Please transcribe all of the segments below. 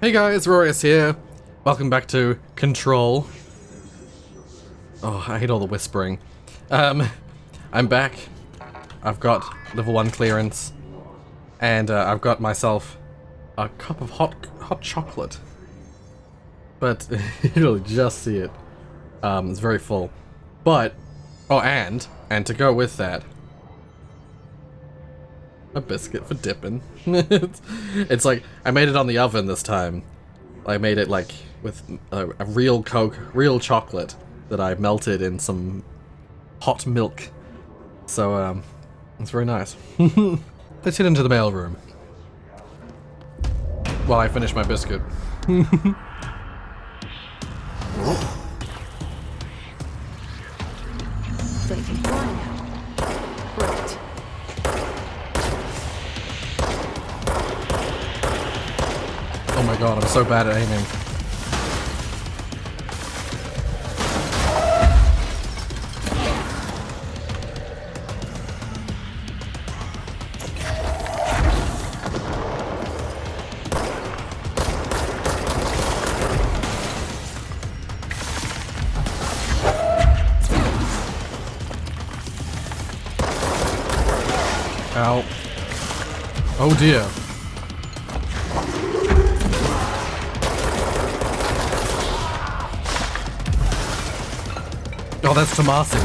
Hey guys, Rorius here. Welcome back to Control. Oh, I hate all the whispering. I'm back. I've got level 1 clearance. And I've got myself a cup of hot chocolate. But you'll just see it. It's very full. But, oh, and to go with that, a biscuit for dipping. It's like, I made it on the oven this time. I made it like with a real Coke, real chocolate that I melted in some hot milk. So, it's very nice. Let's head into the mailroom while I finish my biscuit. Right. Oh my god, I'm so bad at aiming. Ow. Oh dear. Oh, that's Tomasi.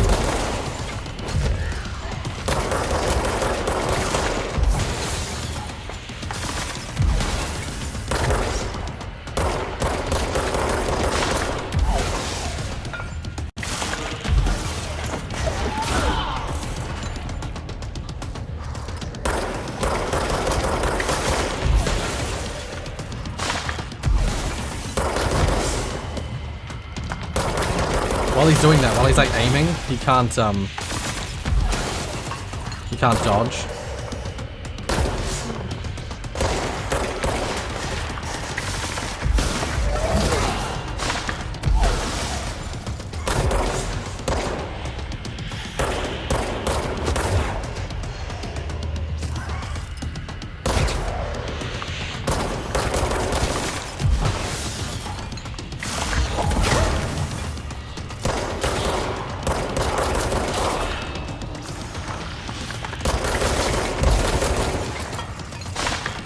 While he's doing that, while he's like aiming, he can't dodge.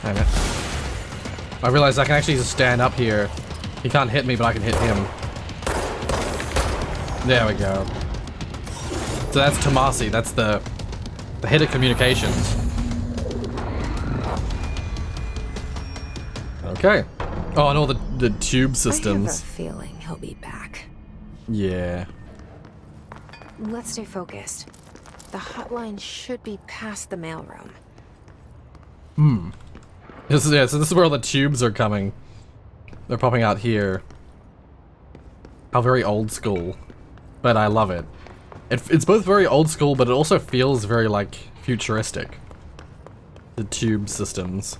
Damn it. I realized I can actually just stand up here. He can't hit me, but I can hit him. There we go. So that's Tomasi. That's the head of communications. Okay. Oh, and all the tube systems. I have a feeling he'll be back. Yeah. Let's stay focused. The hotline should be past the mailroom. So this is where all the tubes are coming. They're popping out here. How very old school. But I love it. It's both very old school, but it also feels very, like, futuristic. The tube systems.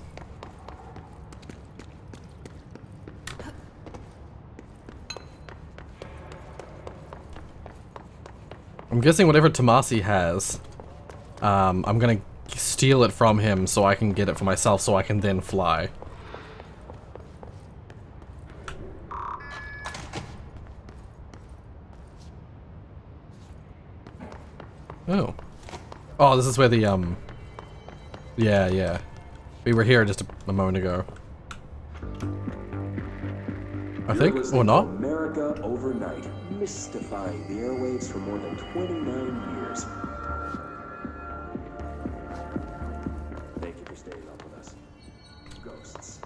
I'm guessing whatever Tomasi has, I'm gonna steal it from him so I can get it for myself so I can then fly. Oh. Oh, this is where the, yeah. We were here just a moment ago. I think, or not? America Overnight, mystifying the airwaves for more than 29 years. Thank you for staying up with us. Ghosts.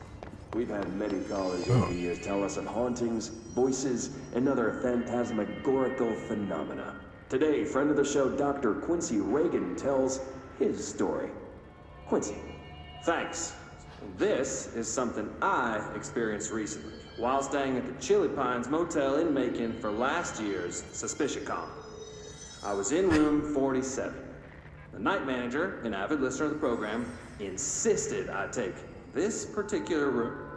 We've had many callers over the years tell us of hauntings, voices, and other phantasmagorical phenomena. Today, friend of the show, Dr. Quincy Reagan, tells his story. Quincy. Thanks. This is something I experienced recently while staying at the Chili Pines Motel in Macon for last year's SuspiciaCon. I was in room 47. The night manager, an avid listener of the program, insisted I take this particular room.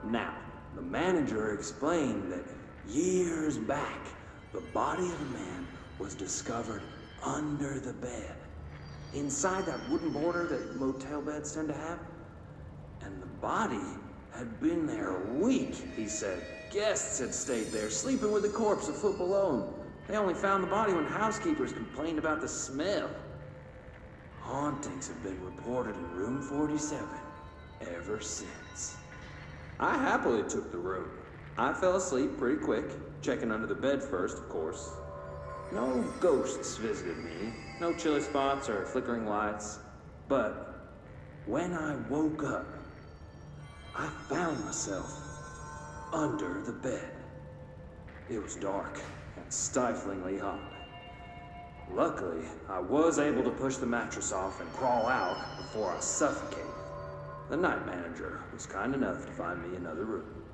Now, the manager explained that years back, the body of a man was discovered under the bed, inside that wooden border that motel beds tend to have, and the body had been there a week, he said. Guests had stayed there, sleeping with the corpse a foot below. They only found the body when housekeepers complained about the smell. Hauntings have been reported in room 47 ever since. I happily took the room. I fell asleep pretty quick, checking under the bed first, of course. No ghosts visited me, no chilly spots or flickering lights. But when I woke up, I found myself under the bed. It was dark and stiflingly hot. Luckily, I was able to push the mattress off and crawl out before I suffocated. The night manager was kind enough to find me another room.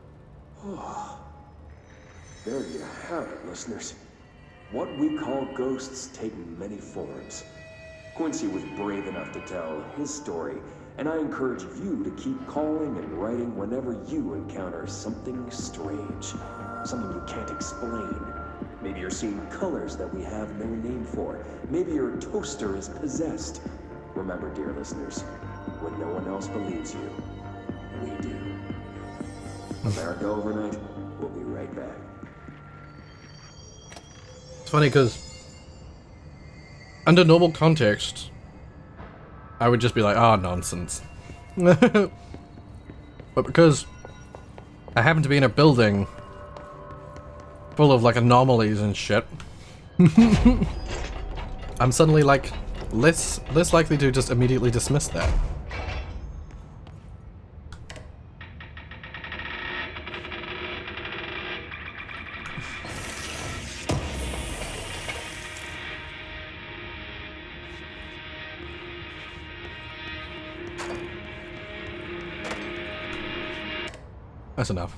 There you have it, listeners. What we call ghosts take many forms. Quincy was brave enough to tell his story, and I encourage you to keep calling and writing whenever you encounter something strange, something you can't explain. Maybe you're seeing colors that we have no name for. Maybe your toaster is possessed. Remember, dear listeners, when no one else believes you, we do. America Overnight, we'll be right back. It's funny because under normal context, I would just be like, oh, nonsense. But because I happen to be in a building full of like anomalies and shit, I'm suddenly like less likely to just immediately dismiss that. That's enough.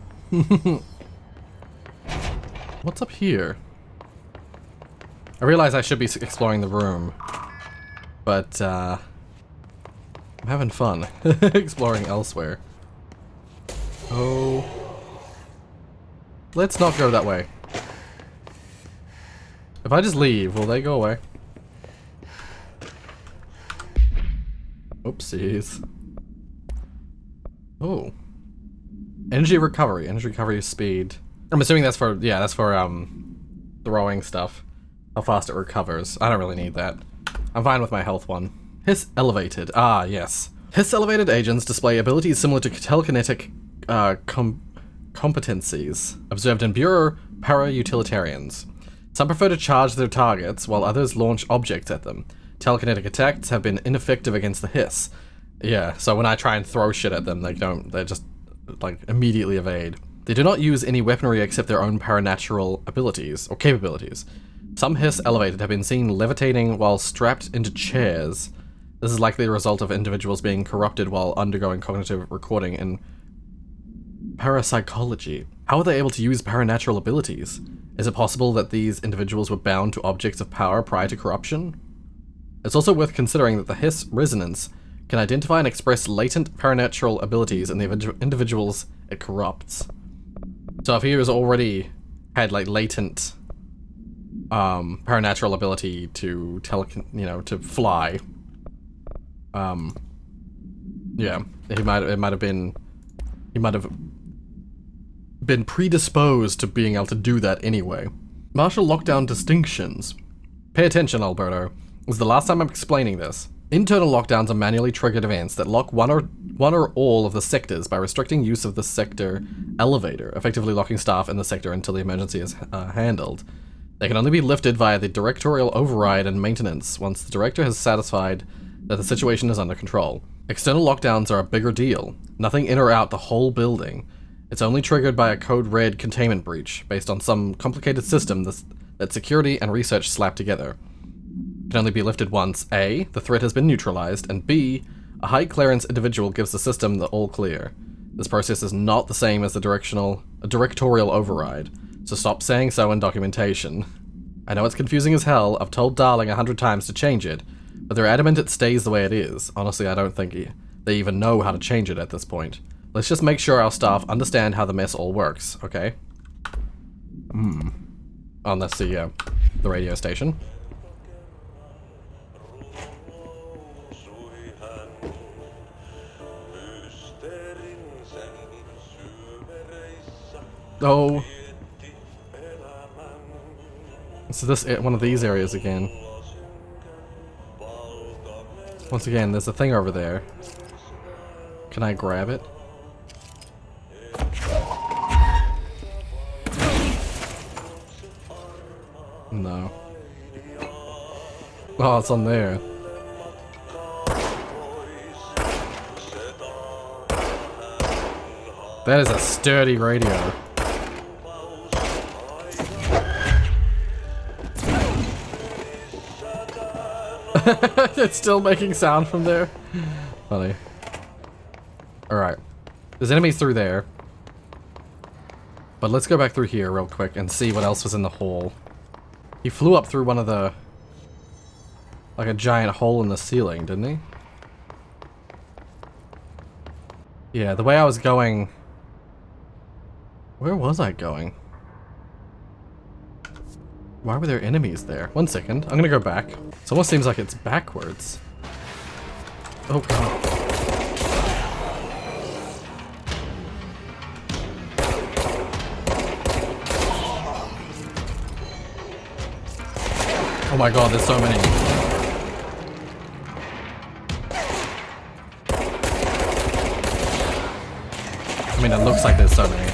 What's up here? I realize I should be exploring the room, but I'm having fun exploring elsewhere. Oh, let's not go that way. If I just leave, will they go away? Oopsies. Oh. Energy recovery speed. I'm assuming that's for, yeah, that's for, throwing stuff. How fast it recovers. I don't really need that. I'm fine with my health one. Hiss elevated. Ah, yes. Hiss elevated agents display abilities similar to telekinetic, competencies observed in Bureau para-utilitarians. Some prefer to charge their targets, while others launch objects at them. Telekinetic attacks have been ineffective against the hiss. Yeah, so when I try and throw shit at them, they just like immediately evade. They do not use any weaponry except their own paranatural abilities or capabilities. Some hiss elevated have been seen levitating while strapped into chairs. This is likely the result of individuals being corrupted while undergoing cognitive recording in parapsychology. How are they able to use paranatural abilities? Is it possible that these individuals were bound to objects of power prior to corruption? It's also worth considering that the hiss resonance can identify and express latent paranatural abilities in the individuals it corrupts. So if he was already had like latent paranatural ability to to fly, yeah, he might have been predisposed to being able to do that anyway. Martial lockdown distinctions. Pay attention, Alberto. This is the last time I'm explaining this. Internal lockdowns are manually triggered events that lock one or all of the sectors by restricting use of the sector elevator, effectively locking staff in the sector until the emergency is handled. They can only be lifted via the directorial override and maintenance once the director has satisfied that the situation is under control. External lockdowns are a bigger deal. Nothing in or out the whole building. It's only triggered by a code red containment breach based on some complicated system that security and research slap together. Can only be lifted once A, the threat has been neutralized, and B, a high clearance individual gives the system the all clear. This process is not the same as the directorial override, so stop saying so in documentation. I know it's confusing as hell, I've told Darling 100 times to change it, but they're adamant it stays the way it is. Honestly, I don't think they even know how to change it at this point. Let's just make sure our staff understand how the mess all works, okay? Oh, that's the radio station. Oh. So this one of these areas again. Once again, there's a thing over there. Can I grab it? No. Oh, it's on there. That is a sturdy radio. It's still making sound from there. Funny. Alright. There's enemies through there. But let's go back through here real quick and see what else was in the hole. He flew up through one of the... like a giant hole in the ceiling, didn't he? Yeah, the way I was going... Where was I going? Why were there enemies there? One second, I'm gonna go back. It almost seems like it's backwards. Oh god. Oh my god, there's so many. I mean, it looks like there's so many.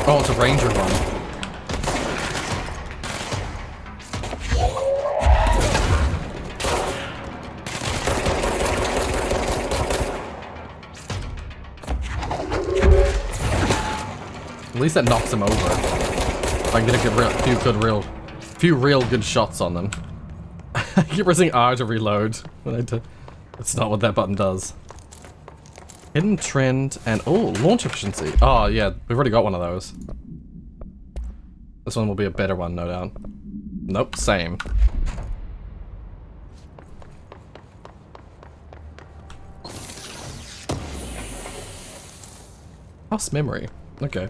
Oh, it's a ranger one. At least that knocks him over. If I can get a few real good shots on them. I keep pressing R to reload when I do. That's not what that button does. Hidden trend and oh, launch efficiency. Oh yeah, we've already got one of those. This one will be a better one, no doubt. Nope, same. House memory. Okay.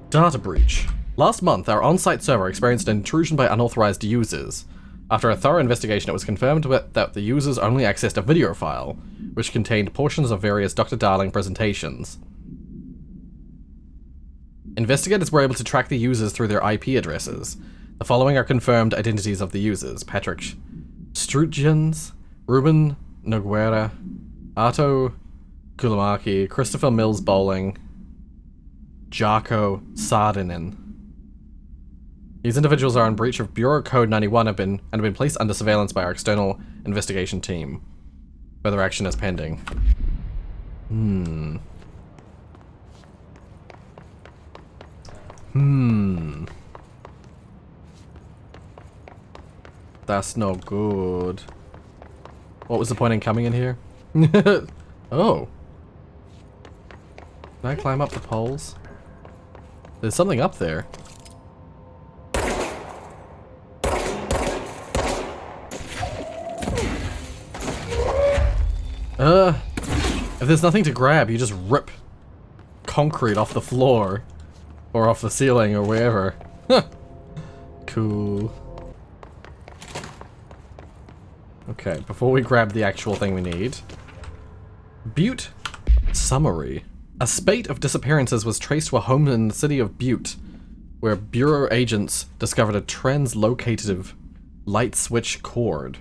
Data breach. Last month, our on-site server experienced an intrusion by unauthorized users. After a thorough investigation, it was confirmed that the users only accessed a video file, which contained portions of various Dr. Darling presentations. Investigators were able to track the users through their IP addresses. The following are confirmed identities of the users: Patrick Strutjans, Ruben Noguera, Arto Kulamaki, Christopher Mills Bowling, Jarko Sardinen. These individuals are in breach of Bureau Code 91 and have been placed under surveillance by our external investigation team. Further action is pending. That's no good. What was the point in coming in here? Oh. Can I climb up the poles? There's something up there. If there's nothing to grab, you just rip concrete off the floor. Or off the ceiling, or wherever. Cool. Okay, before we grab the actual thing we need. Butte summary. A spate of disappearances was traced to a home in the city of Butte, where Bureau agents discovered a translocative light switch cord.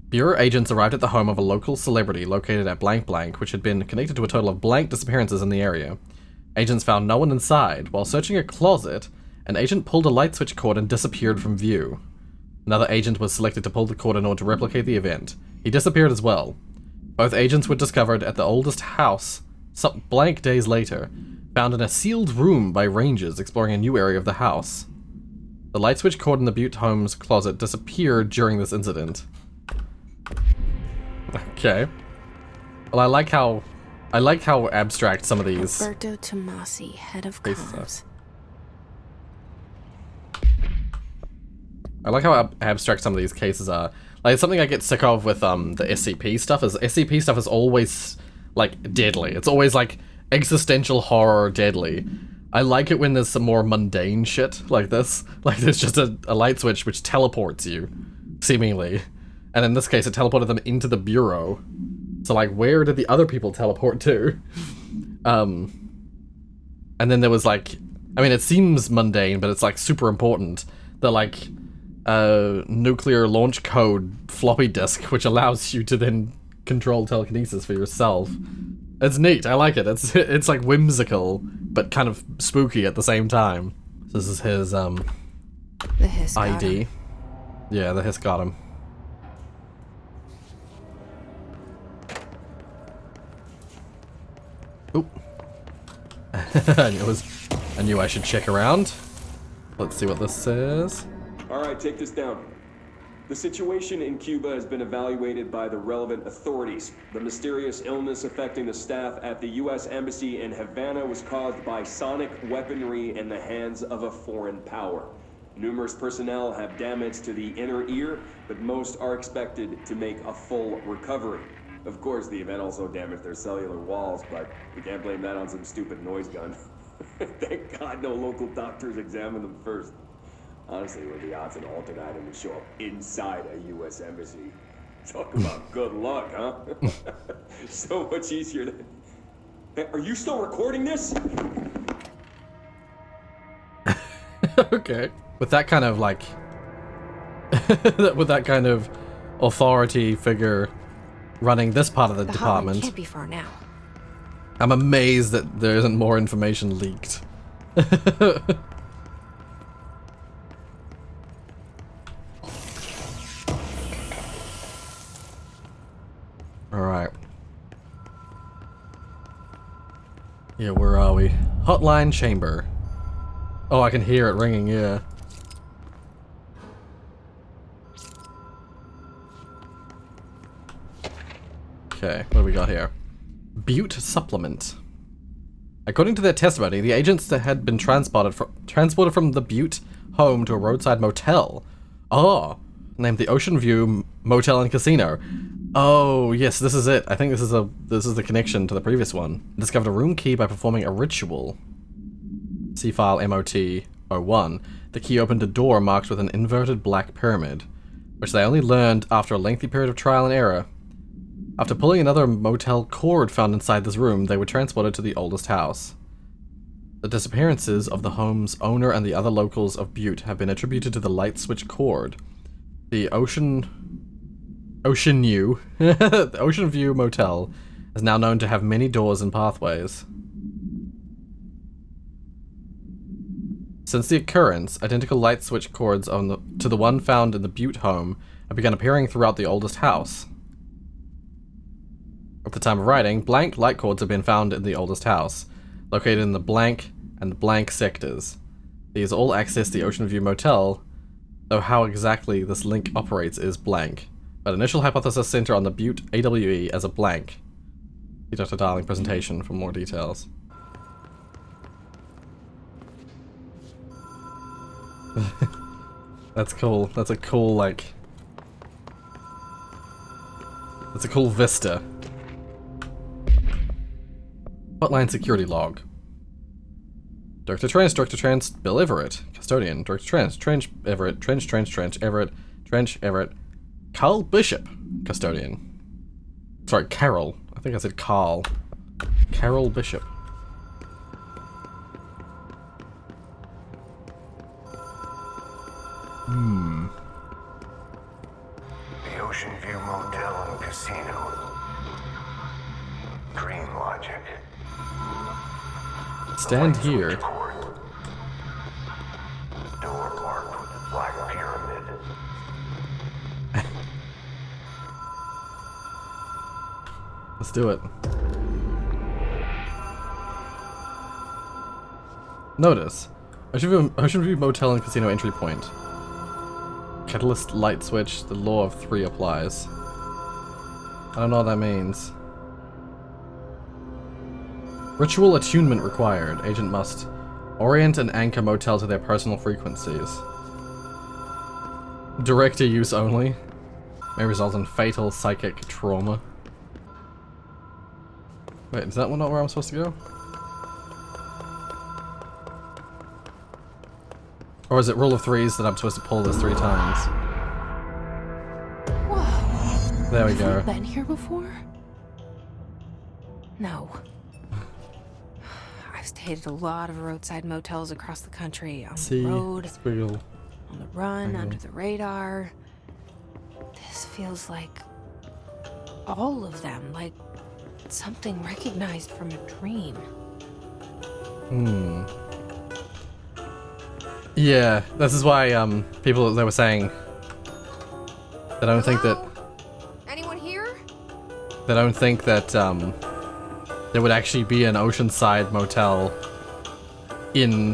Bureau agents arrived at the home of a local celebrity located at blank blank, which had been connected to a total of blank disappearances in the area. Agents found no one inside. While searching a closet, an agent pulled a light switch cord and disappeared from view. Another agent was selected to pull the cord in order to replicate the event. He disappeared as well. Both agents were discovered at the oldest house, some blank days later, found in a sealed room by rangers exploring a new area of the house. The light switch cord in the Butte home's closet disappeared during this incident. Okay. Well, I like how abstract some of these. Roberto Tomasi, head of comms. I like how abstract some of these cases are. Like, something I get sick of with the SCP stuff is SCP stuff is always like deadly. It's always like existential horror deadly. I like it when there's some more mundane shit like this. Like there's just a light switch which teleports you, seemingly. And in this case, it teleported them into the bureau. So, like, where did the other people teleport to? And then there was, like... I mean, it seems mundane, but it's, like, super important. The, like, nuclear launch code floppy disk, which allows you to then control telekinesis for yourself. It's neat. I like it. It's like, whimsical, but kind of spooky at the same time. So this is his, The hiss got ID. him. Yeah, the hiss got him. Oop. I knew I should check around. Let's see what this says. Alright, take this down. The situation in Cuba has been evaluated by the relevant authorities. The mysterious illness affecting the staff at the U.S. Embassy in Havana was caused by sonic weaponry in the hands of a foreign power. Numerous personnel have damage to the inner ear, but most are expected to make a full recovery. Of course, the event also damaged their cellular walls, but we can't blame that on some stupid noise gun. Thank God no local doctors examined them first. Honestly, what are the odds an alternate item would show up inside a U.S. embassy? Talk about good luck, huh? So much easier to... Hey, are you still recording this? Okay. With that kind of, like... with that kind of authority figure running this part of the The hotline department, can't be far now. I'm amazed that there isn't more information leaked. Alright. Yeah, where are we? Hotline chamber. Oh, I can hear it ringing, yeah. Okay, what do we got here? Butte supplement. According to their testimony, the agents that had been transported from the Butte home to a roadside motel. Oh, named the Oceanview Motel and Casino. Oh, yes, this is it. I think this is the connection to the previous one. Discovered a room key by performing a ritual. See file MOT-01. The key opened a door marked with an inverted black pyramid, which they only learned after a lengthy period of trial and error. After pulling another motel cord found inside this room, they were transported to the oldest house. The disappearances of the home's owner and the other locals of Butte have been attributed to the light switch cord. The Oceanview the Oceanview Motel is now known to have many doors and pathways. Since the occurrence, identical light switch cords to the one found in the Butte home have begun appearing throughout the oldest house. At the time of writing, blank light cords have been found in the oldest house, located in the blank and the blank sectors. These all access the Oceanview Motel, though how exactly this link operates is blank. But initial hypothesis center on the Butte AWE as a blank. See Dr. Darling presentation for more details. That's cool. That's a cool, like... That's a cool vista. Hotline security log. Director Trance, Bill Everett. Custodian, Director Trance, Everett, Trench, Everett. Carl Bishop, Custodian. Sorry, Carol. I think I said Carl. Carol Bishop. The Oceanview Motel and Casino. Dream logic. Stand here. Cord. Door marked with the black pyramid. Let's do it. Notice. Oceanview Motel and Casino entry point. Catalyst light switch, the law of 3 applies. I don't know what that means. Ritual attunement required. Agent must orient and anchor motel to their personal frequencies. Director use only. May result in fatal psychic trauma. Wait, is that not where I'm supposed to go? Or is it rule of 3s that I'm supposed to pull this 3 times? Whoa. There we Have go. we been here before? No. I've stayed at a lot of roadside motels across the country. On the road, Squiggle. on the run, under the radar. This feels like all of them, like something recognized from a dream. Yeah, this is why people they were saying they don't think that Anyone here? they don't think that there would actually be an oceanside motel in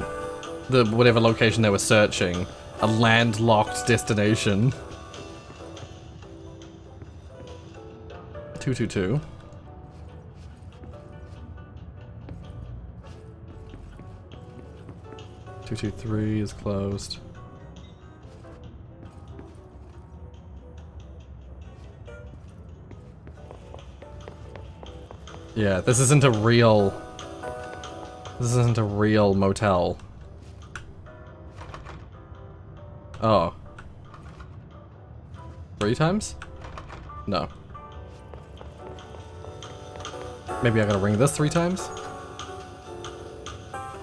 the whatever location they were searching, a landlocked destination. 222. .223 is closed. Yeah, this isn't a real... This isn't a real motel. Oh. 3 times? No. Maybe I gotta ring this 3 times?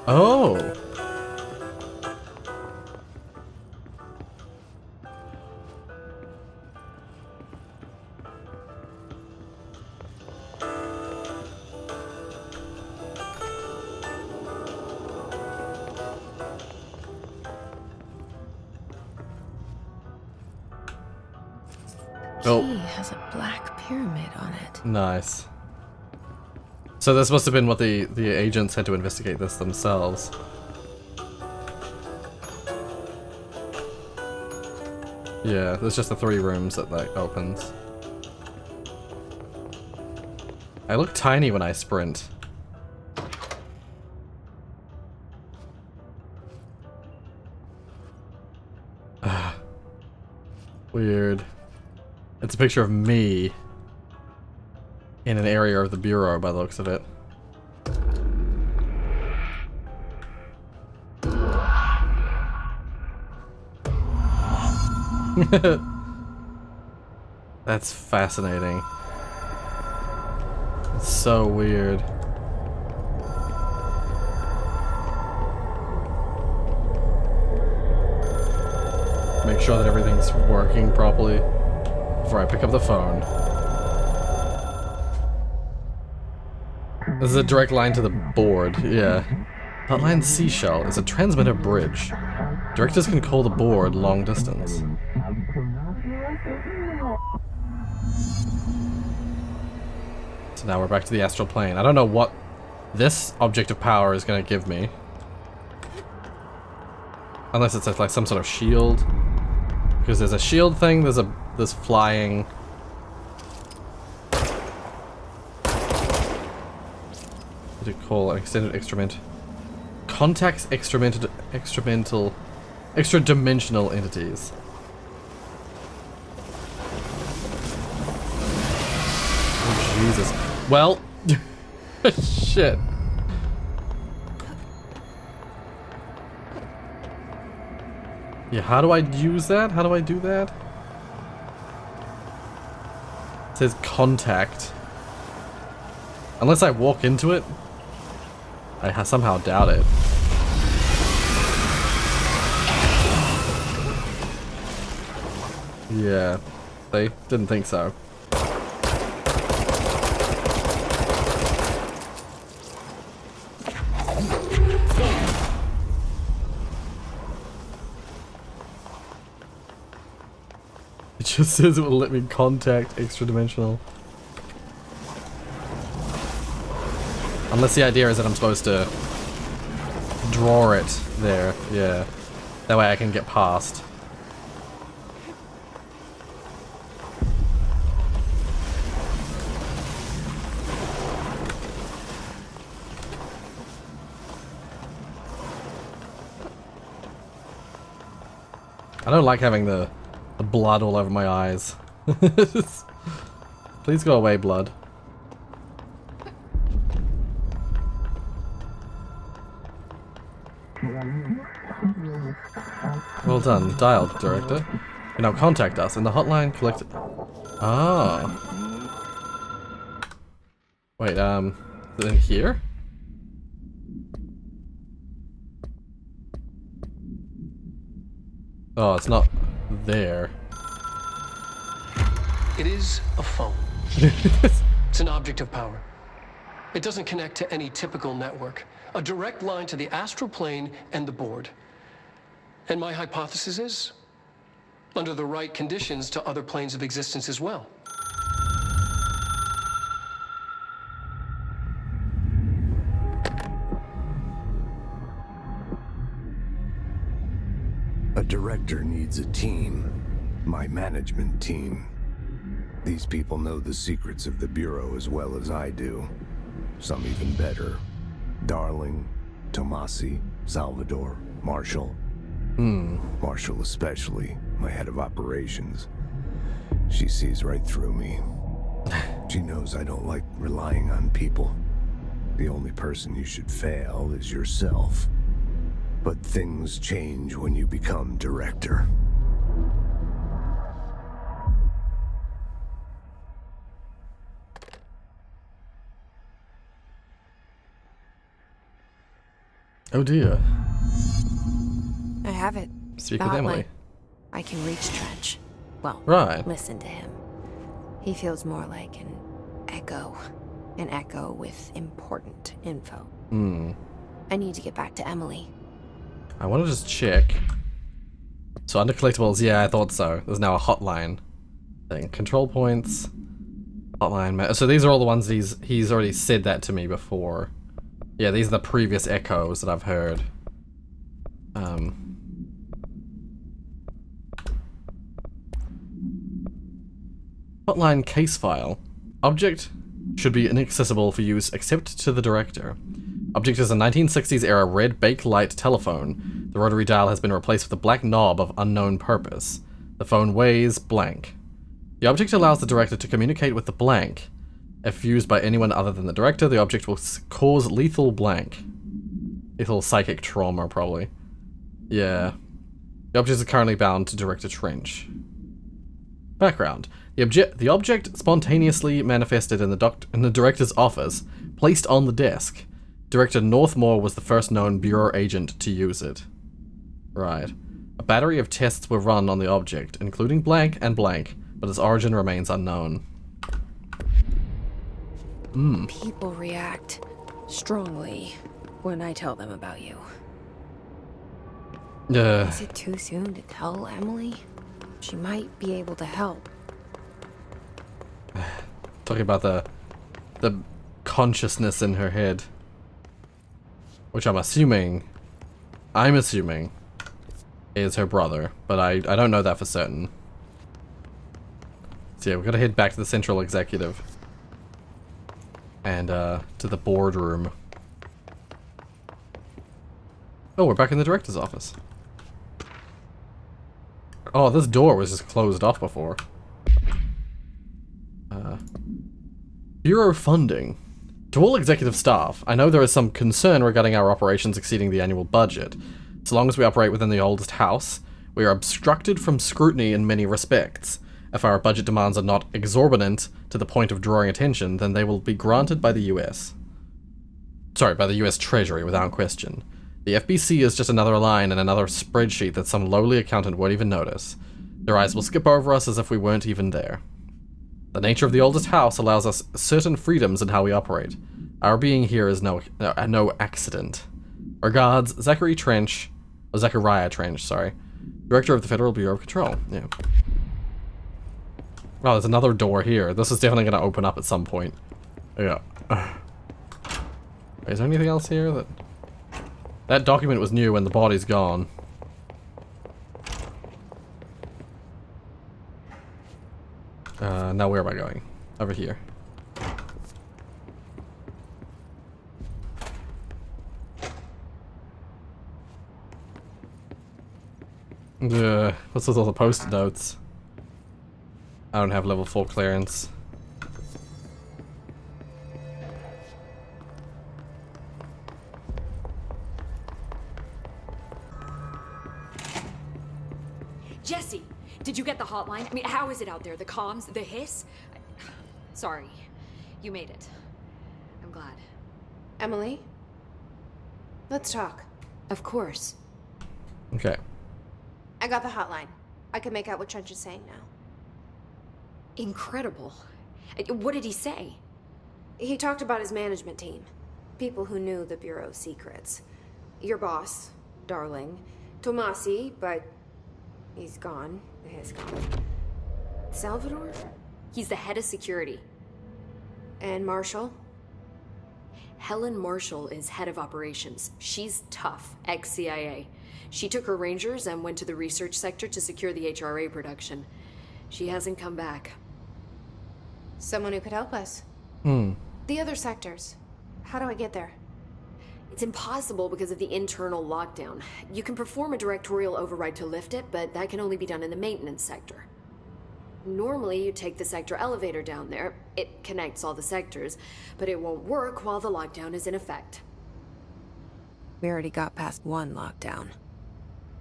Oh! Oh. Key has a black pyramid on it. Nice. So this must have been what the agents had to investigate this themselves. Yeah, there's just the 3 rooms that opens. I look tiny when I sprint. Weird. It's a picture of me in an area of the bureau by the looks of it. That's fascinating. It's so weird. Make sure that everything's working properly before I pick up the phone. This is a direct line to the board, yeah. Hotline Seashell is a transmitter bridge. Directors can call the board long distance. So now we're back to the astral plane. I don't know what this object of power is going to give me. Unless it's like some sort of shield. Because there's a shield thing, there's flying. What do you call an extended extrament? Contacts extradimensional entities. Oh, Jesus. Well, shit. Yeah, how do I use that? How do I do that? It says contact. Unless I walk into it, I somehow doubt it. Yeah, they didn't think so. It just says it will let me contact extra-dimensional. Unless the idea is that I'm supposed to draw it there, yeah. That way I can get past. I don't like having the blood all over my eyes. Please go away, blood. Well done, dialed, Director. You now contact us in the hotline collected. Oh. Wait, is it in here? Oh, it's not there. It is a phone. It's an object of power. It doesn't connect to any typical network. A direct line to the astral plane and the board. And my hypothesis is, under the right conditions, to other planes of existence as well. A director needs a team. My management team. These people know the secrets of the Bureau as well as I do. Some even better. Darling, Tomasi, Salvador, Marshall. Marshall especially, my head of operations. She sees right through me. She knows I don't like relying on people. The only person you should fail is yourself. But things change when you become director. Oh dear. I have it. Speak The with hotline. Emily. I can reach Trench. Well, Right. listen to him. He feels more like an echo. An echo with important info. I need to get back to Emily. I want to just check. So under collectibles, yeah, I thought so. There's now a hotline thing. Control points. Hotline. So these are all the ones he's already said that to me before. Yeah, these are the previous echoes that I've heard. Hotline case file. Object should be inaccessible for use except to the director. Object is a 1960s era red bakelite telephone. The rotary dial has been replaced with a black knob of unknown purpose. The phone weighs blank. The object allows the director to communicate with the blank. If used by anyone other than the director, the object will cause lethal blank. Lethal psychic trauma, probably. Yeah. The object is currently bound to Director Trench. Background. The object spontaneously manifested in the director's office, placed on the desk. Director Northmore was the first known Bureau agent to use it. Right. A battery of tests were run on the object, including blank and blank, but its origin remains unknown. People react strongly when I tell them about you. Is it too soon to tell Emily? She might be able to help. Talking about the consciousness in her head. Which I'm assuming is her brother, but I don't know that for certain. So yeah, we've got to head back to the Central Executive. And to the boardroom. Oh, we're back in the director's office. Oh, this door was just closed off before. Bureau funding. To all executive staff, I know there is some concern regarding our operations exceeding the annual budget. So long as we operate within the oldest house, we are obstructed from scrutiny in many respects. If our budget demands are not exorbitant to the point of drawing attention, then they will be granted by the US. Sorry, by the US Treasury, without question. The FBC is just another line in another spreadsheet that some lowly accountant won't even notice. Their eyes will skip over us as if we weren't even there. The nature of the oldest house allows us certain freedoms in how we operate. Our being here is no accident. Regards, Zachariah Trench, sorry. Director of the Federal Bureau of Control. Yeah. Oh, there's another door here. This is definitely going to open up at some point. Yeah. Is there anything else here that... That document was new and the body's gone. Now where am I going? Over here. What's with all the post-it notes? I don't have level 4 clearance. Jesse, did you get the hotline? hotline? I mean, how is it out there? The comms? The hiss? Sorry. You made it. I'm glad. Emily? Let's talk. Of course. Okay. I got the hotline. I can make out what Trench is saying now. Incredible. What did he say? He talked about his management team. People who knew the Bureau's secrets. Your boss, Darling. Tomasi, but he's gone. He's gone. Salvador? He's the head of security. And Marshall? Helen Marshall is head of operations. She's tough, ex-CIA. She took her Rangers and went to the research sector to secure the HRA production. She hasn't come back. Someone who could help us. The other sectors. How do I get there? It's impossible because of the internal lockdown. You can perform a directorial override to lift it, but that can only be done in the maintenance sector. Normally, you take the sector elevator down there. It connects all the sectors, but it won't work while the lockdown is in effect. We already got past one lockdown.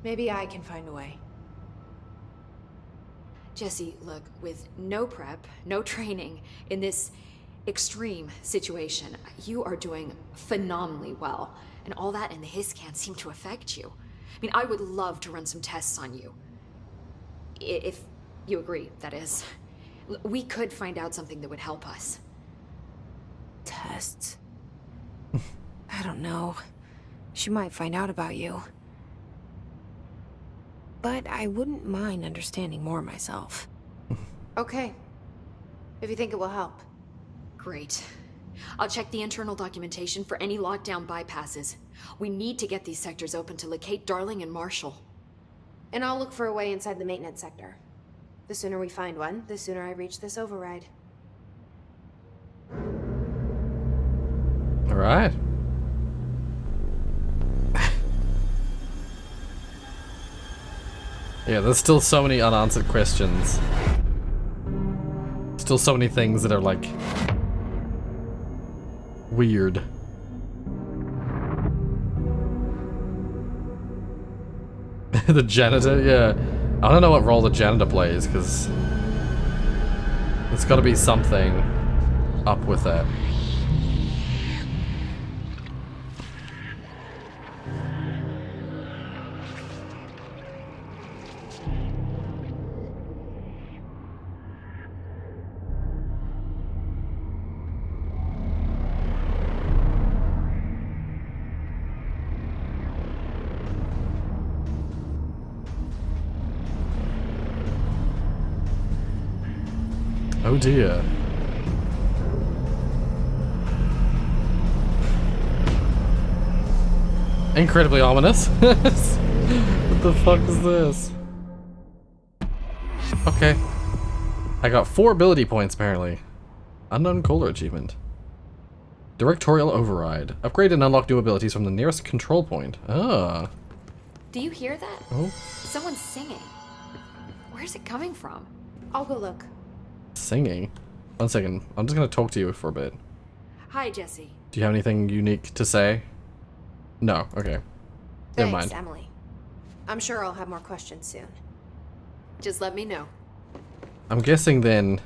Maybe I can find a way. Jesse, look, with no prep, no training, in this extreme situation, you are doing phenomenally well. And all that in the hiss can't seem to affect you. I mean, I would love to run some tests on you. If you agree, that is. We could find out something that would help us. Tests? I don't know. She might find out about you. But I wouldn't mind understanding more myself. Okay. If you think it will help. Great. I'll check the internal documentation for any lockdown bypasses. We need to get these sectors open to locate Darling and Marshall. And I'll look for a way inside the maintenance sector. The sooner we find one, the sooner I reach this override. All right. Yeah, there's still so many unanswered questions. Still so many things that are like weird. The janitor, yeah. I don't know what role the janitor plays, because there's got to be something up with that. Oh dear. Incredibly ominous. What the fuck is this? Okay. I got 4 ability points apparently. Unknown caller achievement. Directorial override. Upgrade and unlock new abilities from the nearest control point. Ah. Do you hear that? Oh. Someone's singing. Where's it coming from? I'll go look. Singing? One second. I'm just gonna talk to you for a bit. Hi, Jesse. Do you have anything unique to say? No. Okay. Never Thanks, mind. Emily. I'm sure I'll have more questions soon. Just let me know. I'm guessing then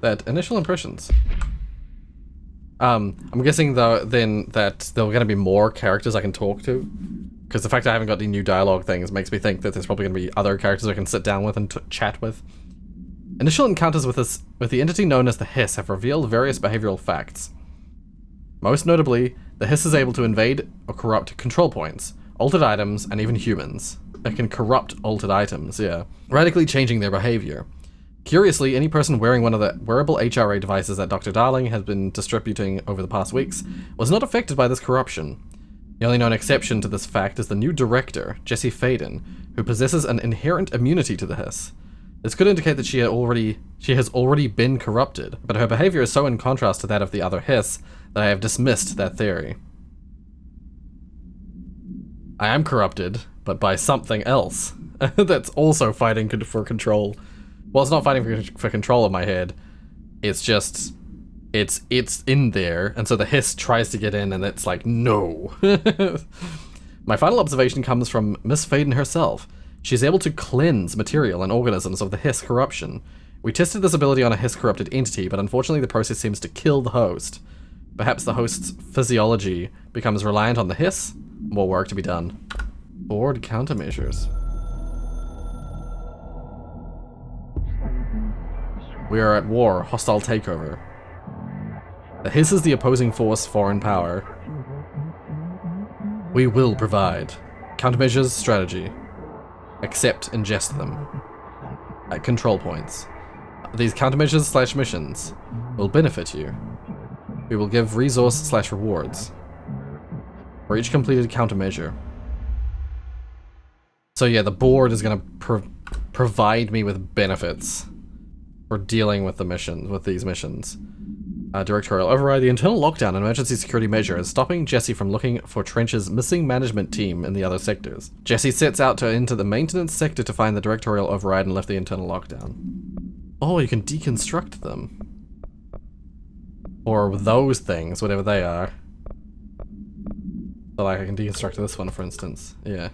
that initial impressions. I'm guessing though then that there are going to be more characters I can talk to, because the fact I haven't got any new dialogue things makes me think that there's probably going to be other characters I can sit down with and chat with. Initial encounters with the entity known as the Hiss have revealed various behavioral facts. Most notably, the Hiss is able to invade or corrupt control points, altered items, and even humans. It can corrupt altered items, yeah, radically changing their behavior. Curiously, any person wearing one of the wearable HRA devices that Dr. Darling has been distributing over the past weeks was not affected by this corruption. The only known exception to this fact is the new director, Jesse Faden, who possesses an inherent immunity to the Hiss. This could indicate that she has already been corrupted, but her behavior is so in contrast to that of the other Hiss that I have dismissed that theory. I am corrupted, but by something else that's also fighting for control. Well, it's not fighting for control of my head. It's just, it's in there, and so the Hiss tries to get in, and it's like, no. My final observation comes from Miss Faden herself. She is able to cleanse material and organisms of the Hiss corruption. We tested this ability on a Hiss-corrupted entity, but unfortunately the process seems to kill the host. Perhaps the host's physiology becomes reliant on the Hiss? More work to be done. Board countermeasures. We are at war. Hostile takeover. The Hiss is the opposing force, foreign power. We will provide. Countermeasures, strategy. Accept, ingest them. At control points. These countermeasures / missions will benefit you. We will give resource / rewards for each completed countermeasure. So yeah, the board is gonna provide me with benefits for dealing with the missions, with these missions. Directorial override. The internal lockdown, an emergency security measure, is stopping Jesse from looking for Trench's missing management team in the other sectors. Jesse sets out to enter the maintenance sector to find the directorial override and lift the internal lockdown. Oh, you can deconstruct them. Or those things, whatever they are. So like I can deconstruct this one, for instance. Yeah.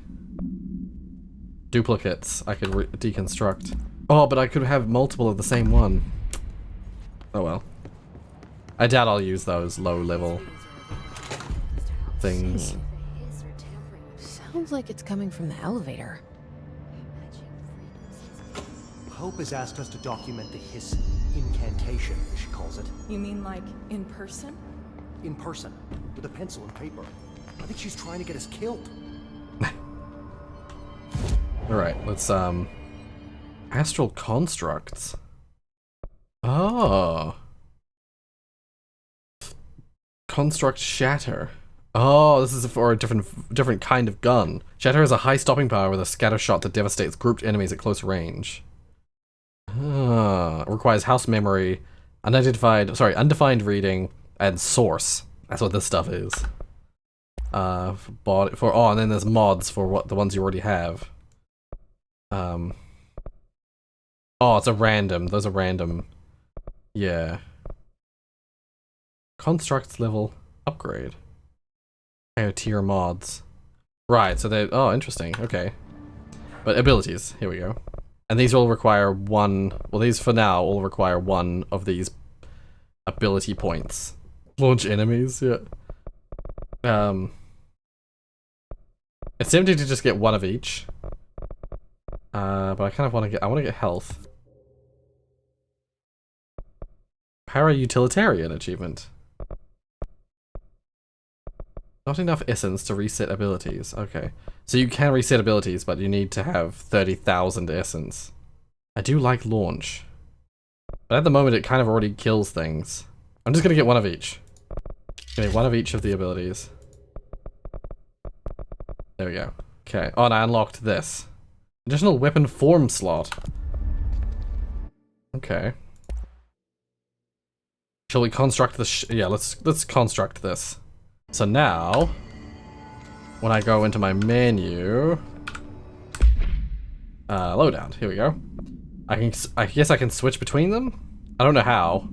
Duplicates I could deconstruct. Oh, but I could have multiple of the same one. Oh well. I doubt I'll use those low-level things. Sounds like it's coming from the elevator. Hope has asked us to document the Hiss incantation, as she calls it. You mean like in person? In person, with a pencil and paper. I think she's trying to get us killed. Alright, let's, Astral constructs. Oh. Construct Shatter. Oh, this is for a different kind of gun. Shatter has a high stopping power with a scatter shot that devastates grouped enemies at close range. Requires house memory, undefined reading, and source. That's what this stuff is. And then there's mods for the ones you already have. Oh, it's a random. Those are random. Yeah. Constructs level upgrade. Higher tier mods. Right, so they. Oh, interesting. Okay. But abilities. Here we go. And these all require one. Well, these for now all require one of these ability points. Launch enemies. Yeah. It's tempting to just get one of each. But I kind of want to get. I want to get health. Para-utilitarian achievement. Not enough essence to reset abilities. Okay. So you can reset abilities, but you need to have 30,000 essence. I do like launch. But at the moment, it kind of already kills things. I'm just gonna get one of each. Okay, one of each of the abilities. There we go. Okay. Oh, and I unlocked this. Additional weapon form slot. Okay. Shall we construct this? Yeah, let's construct this. So now, when I go into my menu, lowdown. Here we go. I guess I can switch between them. I don't know how.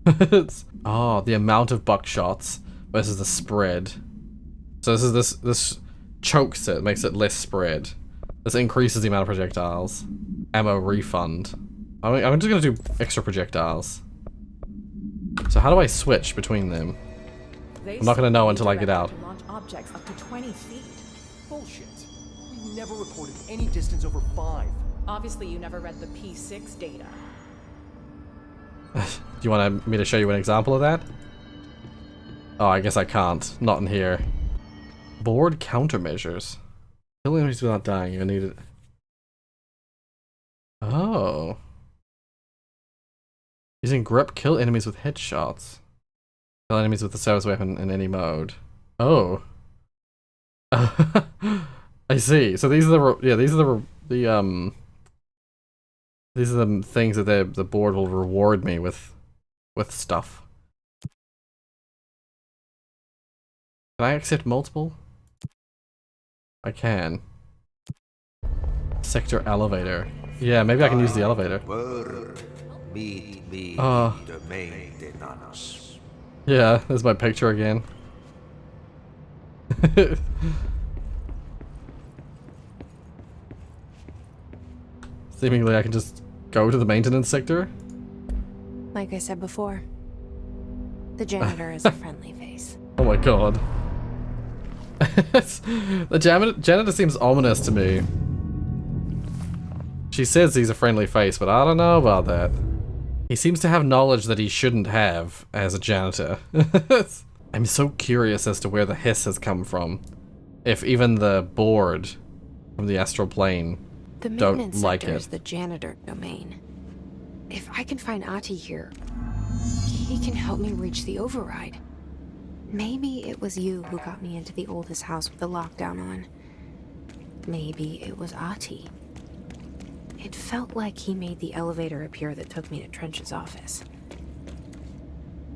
The amount of buckshots versus the spread. So this chokes it, makes it less spread. This increases the amount of projectiles. Ammo refund. I'm just gonna do extra projectiles. So how do I switch between them? I'm not gonna know until I get out. Launch objects up to 20 feet. Bullshit. We never recorded any distance over 5. Obviously, you never read the P6 data. Do you want me to show you an example of that? Oh, I guess I can't. Not in here. Board countermeasures. Kill enemies without dying. You need it. Oh. Using grip, kill enemies with headshots. Kill enemies with the service weapon in any mode. Oh. I see. So these are the things that the board will reward me with stuff. Can I accept multiple? I can. Sector elevator. Yeah, maybe I can use the elevator. Meet me the maintenance. Yeah, there's my picture again. Seemingly I can just go to the maintenance sector. Like I said before, the janitor is a friendly face. Oh my god. The janitor seems ominous to me. She says he's a friendly face, but I don't know about that. He seems to have knowledge that he shouldn't have as a janitor. I'm so curious as to where the hiss has come from. If even the board from the astral plane The don't maintenance like sector it. is the janitor domain. If I can find Ati here, he can help me reach the override. Maybe it was you who got me into the oldest house with the lockdown on. Maybe it was Ati. It felt like he made the elevator appear that took me to Trench's office.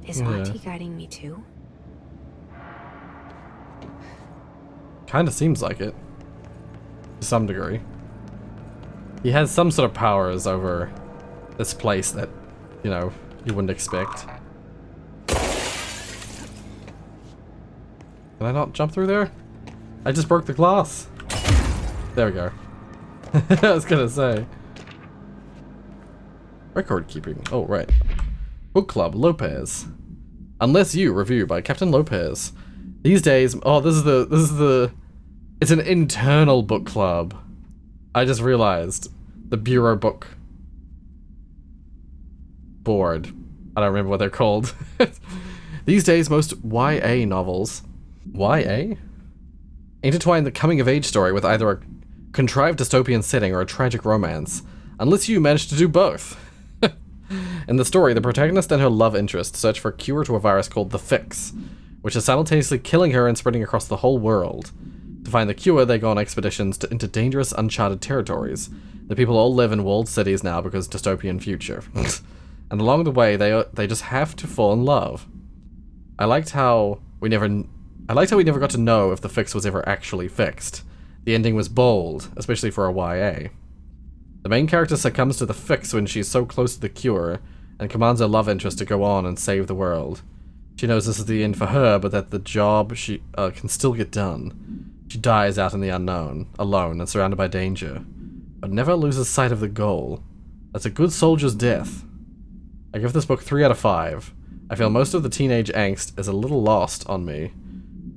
Is Ati guiding me too? Kinda seems like it. To some degree. He has some sort of powers over this place that, you know, you wouldn't expect. Can I not jump through there? I just broke the glass. There we go. I was gonna say. Record keeping. Oh, right. Book Club Lopez. Unless You review by Captain Lopez. These days, oh, this is the it's an internal book club. I just realized the Bureau book board. I don't remember what they're called. These days, most YA novels. YA? Intertwine the coming-of-age story with either a contrived dystopian setting or a tragic romance, unless you manage to do both. In the story, the protagonist and her love interest search for a cure to a virus called the Fix, which is simultaneously killing her and spreading across the whole world. To find the cure, they go on expeditions into dangerous, uncharted territories. The people all live in walled cities now because dystopian future. And along the way, they just have to fall in love. I liked how we never got to know if the fix was ever actually fixed. The ending was bold, especially for a YA. The main character succumbs to the fix when she's so close to the cure, and commands her love interest to go on and save the world. She knows this is the end for her, but that the job she can still get done. She dies out in the unknown, alone and surrounded by danger, but never loses sight of the goal. That's a good soldier's death. I give this book 3 out of 5. I feel most of the teenage angst is a little lost on me,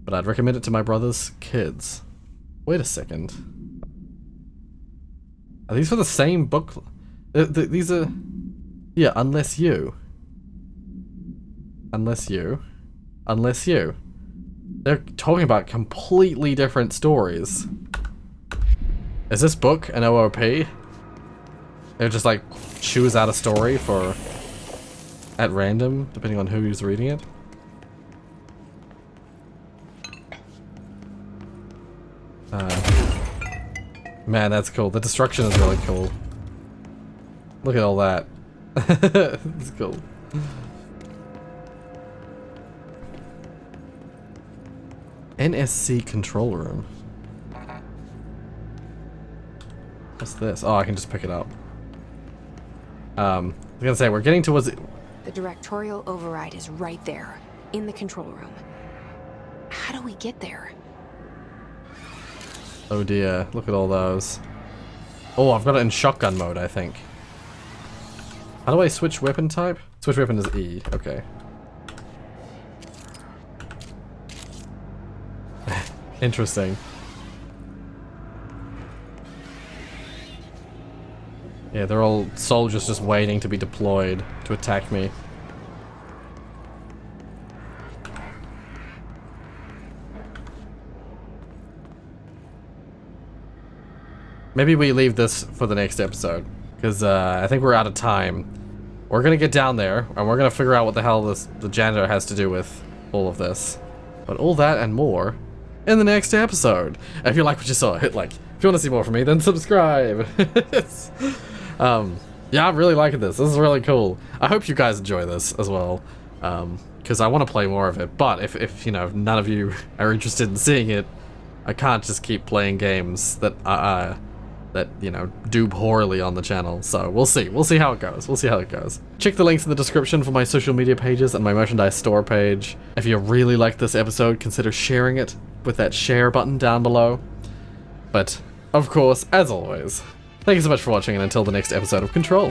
but I'd recommend it to my brother's kids. Wait a second. Are these for the same book? These are... Yeah, Unless You. Unless You. Unless You. They're talking about completely different stories. Is this book an OOP? They're just like choose out a story for... at random, depending on who's reading it? Man, that's cool. The destruction is really cool. Look at all that. It's cool. NSC control room. What's this? Oh, I can just pick it up. I was gonna say, we're getting towards the... The directorial override is right there, in the control room. How do we get there? Oh dear, look at all those. Oh, I've got it in shotgun mode, I think. How do I switch weapon type? Switch weapon is E, okay. Interesting. Yeah, they're all soldiers just waiting to be deployed to attack me. Maybe we leave this for the next episode, because I think we're out of time. We're gonna get down there, and we're gonna figure out what the hell the janitor has to do with all of this. But all that and more in the next episode. If you like what you saw, hit like. If you want to see more from me, then subscribe. Yeah, I'm really liking this. This is really cool. I hope you guys enjoy this as well, because I want to play more of it. But if you know, none of you are interested in seeing it, I can't just keep playing games that you know, do poorly on the channel. So we'll see how it goes. We'll see how it goes. Check the links in the description for my social media pages and my merchandise store page. If you really liked this episode, consider sharing it with that share button down below. But of course, as always, Thank you so much for watching, and until the next episode of Control.